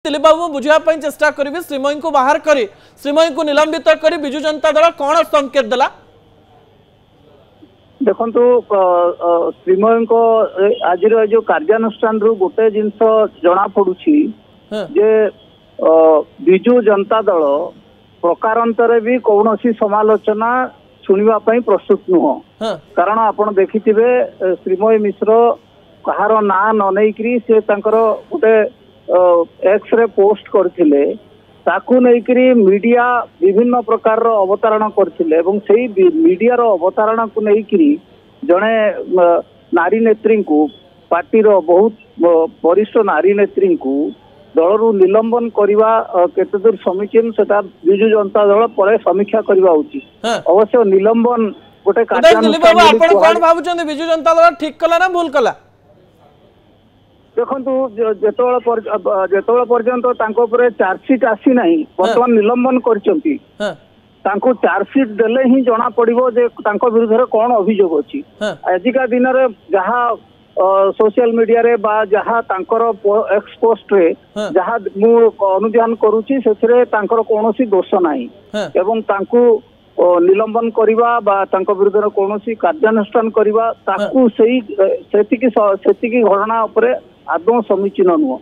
दिलीप बाबू बुझापी चेष्टा करी श्रीमयी को बाहर कर श्रीमयी को निलंबित कर विजु जनता दल कौन संकेत देला देखु श्रीमयी को आज जो कार्यानुष्ठान रु गोटे जिनस जना पड़ुछि जे विजु जनता दल प्रकारांतर भी कौन समालोचना शुणा प्रस्तुत नुह कारण आपण देखिथिबे श्रीमयी मिश्र कहार ना न नहींकरी से गोटे एक्स रे पोस्ट करथिले ताकू नहींकरी मीडिया विभिन्न प्रकार अवतारण करथिले एवं सेही मीडिया रो अवतारण को नहींकरी जणे नारी नेत्री को पार्टी रो बहुत वरिष्ठ नारी नेत्री को दलरू निलंबन करवा केते दूर समीचीन सेटा विजु जनता दल पर समीक्षा करवा उचित अवश्य निलंबन गोटे दिलीप बाबू आपण कोन भाबुचंदी विजु जनता दल ठीक कला ना भूल कला देखु जेतोळ पर्यंत तांको ऊपर चार्जशीट आसी नाही वर्तमान निलंबन करचंती तांको चार्जशीट देले ही जना पड़िबो जे तांको विरुद्ध कौन अभियोग अछि आजिका दिन रे जहा सोशल मीडिया रे बा जहा तांकर एक्स पोस्ट रे जहा मु अनुध्यान करूची सेथरे तांकर कोनोसी दोष नाही एवं तांको निलंबन करवा बा तांको विरुद्ध कोनोसी कार्यानुष्ठान करवा ताकू सेही सेतिकी घटना उपरे आदौ समीचीन नुह।